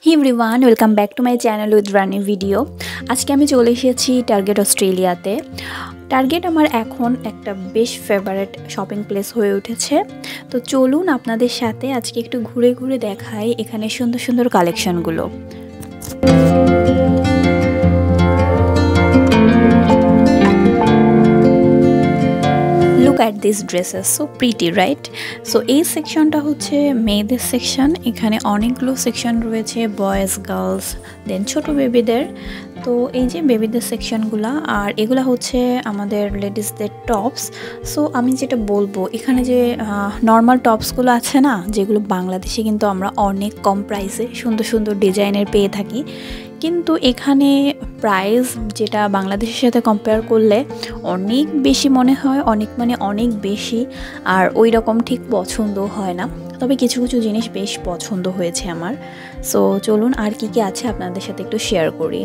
Hey everyone, welcome back to my channel with Rani video. আজকে আমি চলে এসেছি টার্গেট অস্ট্রেলিয়াতে। টার্গেট আমার এখন একটা বেশ ফেভারিট শপিং প্লেস হয়ে উঠেছে। তো চলুন আপনাদের সাথে আজকে একটু ঘুরে ঘুরে দেখাই এখানে সুন্দর সুন্দর কালেকশনগুলো। Look at these dresses, so pretty, right? So এই সেকশনটা হচ্ছে মেয়েদের সেকশন। এখানে অনেকগুলো সেকশন রয়েছে, বয়েজ, গার্লস, দেন ছোট বেবিদের। তো এই যে বেবিদের সেকশনগুলো, আর এগুলো হচ্ছে আমাদের লেডিসদের টপস। সো আমি যেটা বলবো, এখানে যে নর্মাল টপসগুলো আছে না, যেগুলো বাংলাদেশে কিন্তু আমরা অনেক কম প্রাইসে সুন্দর সুন্দর ডিজাইনের পেয়ে থাকি, কিন্তু এখানে প্রাইস যেটা বাংলাদেশের সাথে কম্পেয়ার করলে অনেক বেশি মনে হয়, অনেক বেশি, আর ওই রকম ঠিক পছন্দ হয় না। তবে কিছু কিছু জিনিস বেশ পছন্দ হয়েছে আমার। সো চলুন আর কি কি আছে আপনাদের সাথে একটু শেয়ার করি।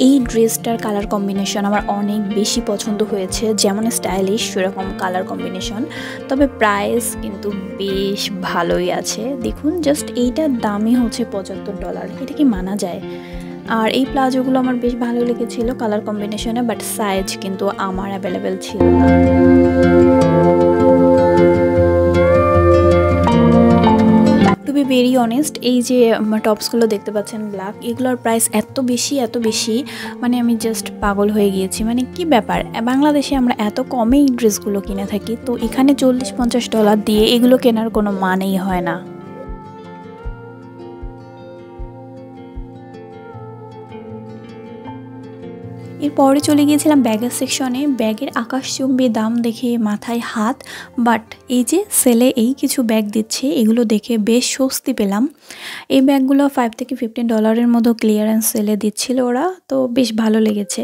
এই ড্রেসটার কালার কম্বিনেশন আমার অনেক বেশি পছন্দ হয়েছে, যেমন স্টাইলিশ সেরকম কালার কম্বিনেশন। তবে প্রাইস কিন্তু বেশ ভালোই আছে। দেখুন, জাস্ট এইটার দামই হচ্ছে $75। এটা কি মানা যায়? আর এই প্লাজোগুলো আমার বেশ ভালো লেগেছিল কালার কম্বিনেশনে, বাট সাইজ কিন্তু আমার অ্যাভেলেবেল ছিল না। টু বি ভেরি অনেস্ট, এই যে টপসগুলো দেখতে পাচ্ছেন ব্ল্যাক, এগুলোর প্রাইস এত বেশি, মানে আমি জাস্ট পাগল হয়ে গিয়েছি। মানে কি ব্যাপার, বাংলাদেশে আমরা এত কমে এই ড্রেসগুলো কিনে থাকি, তো এখানে $40-50 দিয়ে এগুলো কেনার কোনো মানেই হয় না। এরপরে চলে গিয়েছিলাম ব্যাগের সেকশনে। ব্যাগের আকাশচুম্বী দাম দেখে মাথায় হাত, বাট এই যে সেলে এই কিছু ব্যাগ দিচ্ছে, এগুলো দেখে বেশ স্বস্তি পেলাম। এই ব্যাগগুলো $5-15 মতো ক্লিয়ারেন্স সেলে দিচ্ছিল ওরা, তো বেশ ভালো লেগেছে।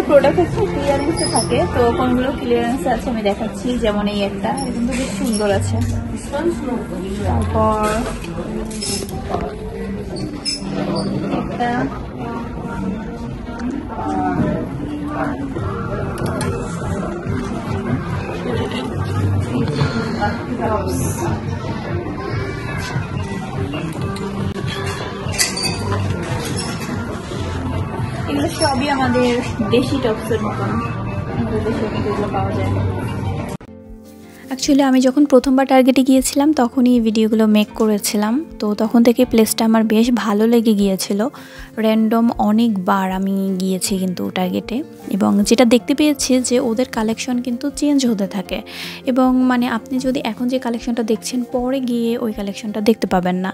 প্রোডাক্ট হচ্ছে ক্লিয়ারেন্সে থাকে, তো কোনগুলো ক্লিয়ারেন্সে আছে আমি দেখাচ্ছি। যেমন এই একটা, কিন্তু বেশ সুন্দর আছে। তারপর এগুলো সবই আমাদের দেশি টপসের মতন, দেশে এগুলো পাওয়া যায়। অ্যাকচুয়ালি আমি যখন প্রথমবার টার্গেটে গিয়েছিলাম তখনই এই ভিডিওগুলো মেক করেছিলাম, তো তখন থেকে প্লেসটা আমার বেশ ভালো লেগে গিয়েছিল। র্যান্ডম অনেকবার আমি গিয়েছি কিন্তু টার্গেটে, এবং যেটা দেখতে পেয়েছি যে ওদের কালেকশন কিন্তু চেঞ্জ হতে থাকে, এবং মানে আপনি যদি এখন যে কালেকশনটা দেখছেন পরে গিয়ে ওই কালেকশনটা দেখতে পাবেন না।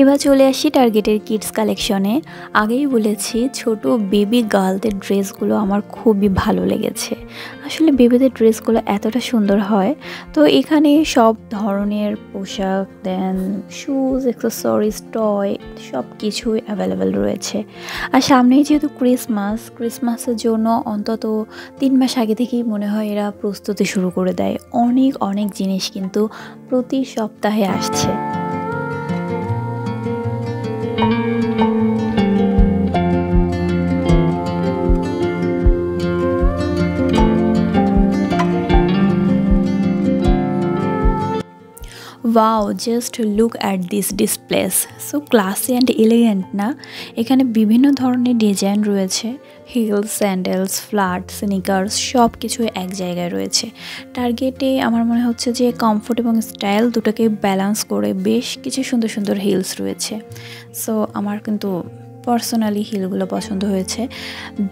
এবার চলে আসি টার্গেটের কিডস কালেকশনে। আগেই বলেছি, ছোট বেবি গার্লদের ড্রেসগুলো আমার খুবই ভালো লেগেছে। আসলে বেবিদের ড্রেসগুলো এতটা সুন্দর হয়। তো এখানে সব ধরনের পোশাক, দেন শুজ, অ্যাক্সেসরিজ, টয় সব কিছুই অ্যাভেলেবেল রয়েছে। আর সামনেই যেহেতু ক্রিসমাসের জন্য অন্তত 3 মাস আগে থেকেই মনে হয় এরা প্রস্তুতি শুরু করে দেয়। অনেক জিনিস কিন্তু প্রতি সপ্তাহে আসছে। Wow, just look at this displace, so classy and elegant না? এখানে বিভিন্ন ধরনের ডিজাইন রয়েছে, হিলস, স্যান্ডেলস, ফ্ল্যাট, স্নিকার্স, সব কিছু এক জায়গায় রয়েছে। টার্গেটে আমার মনে হচ্ছে যে কমফোর্ট এবং স্টাইল দুটোকে ব্যালেন্স করে বেশ কিছু সুন্দর সুন্দর হিলস রয়েছে। সো আমার কিন্তু পার্সোনালি হিলগুলো পছন্দ হয়েছে।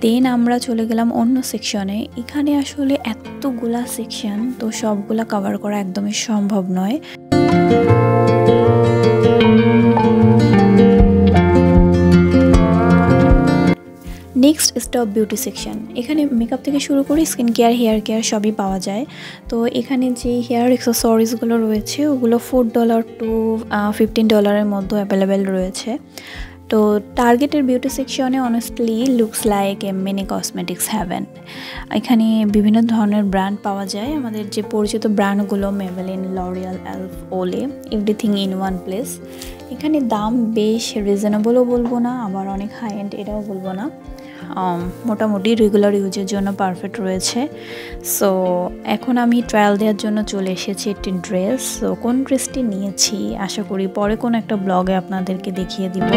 দেন আমরা চলে গেলাম অন্য সেকশনে। এখানে আসলে এতগুলা সেকশন, তো সবগুলা কভার করা একদমই সম্ভব নয়। Next stop beauty section. এখানে মেকআপ থেকে শুরু করে স্কিন কেয়ার, হেয়ার কেয়ার সবই পাওয়া যায়। তো এখানে যে হেয়ার অ্যাক্সেসরিজগুলো রয়েছে ওগুলো $4 to $15 মধ্যে অ্যাভেলেবেল রয়েছে। তো টার্গেটের বিউটি সেকশনে honestly looks like a mini cosmetics haven. এখানে বিভিন্ন ধরনের ব্র্যান্ড পাওয়া যায়, আমাদের যে পরিচিত ব্র্যান্ডগুলো Maybelline, L'Oreal, Elf, Olay, everything in one place. এখানে দাম বেশ রিজনেবলও বলবো না, আবার অনেক হাই এন্ড এটাও বলবো না, মোটামুটি রেগুলার ইউজের জন্য পারফেক্ট রয়েছে। সো এখন আমি ট্রায়াল দেওয়ার জন্য চলে এসেছি একটি ড্রেস। সো কোন ড্রেসটি নিয়েছি আশা করি পরে কোনো একটা ব্লগে আপনাদেরকে দেখিয়ে দিব।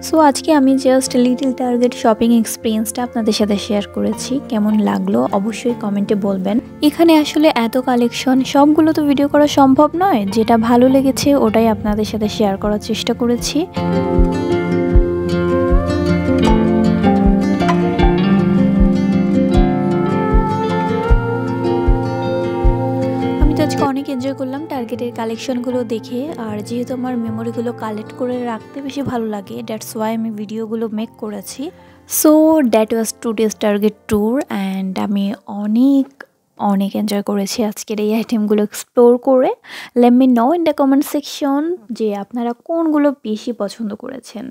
সো আজকে আমি জাস্ট লিটল টার্গেট শপিং এক্সপিরিয়েন্সটা আপনাদের সাথে শেয়ার করেছি। কেমন লাগলো অবশ্যই কমেন্টে বলবেন। এখানে আসলে এত কালেকশন, সবগুলো তো ভিডিও করা সম্ভব নয়, যেটা ভালো লেগেছে ওটাই আপনাদের সাথে শেয়ার করার চেষ্টা করেছি। আজকে অনেক এনজয় করলাম টার্গেটের কালেকশনগুলো দেখে, আর যেহেতু আমার মেমোরিগুলো কালেক্ট করে রাখতে বেশি ভালো লাগে, দ্যাটস ওয়াই আমি ভিডিওগুলো মেক করেছি। So that was today's target tour and আমি অনেক এনজয় করেছি আজকের এই আইটেমগুলো এক্সপ্লোর করে। Let me no in the comment section যে আপনারা কোনগুলো বেশি পছন্দ করেছেন,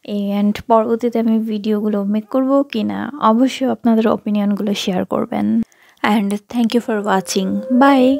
অ্যান্ড পরবর্তীতে আমি ভিডিওগুলো মেক করবো কি না অবশ্যই আপনাদের ওপিনিয়নগুলো শেয়ার করবেন। And thank you for watching. Bye.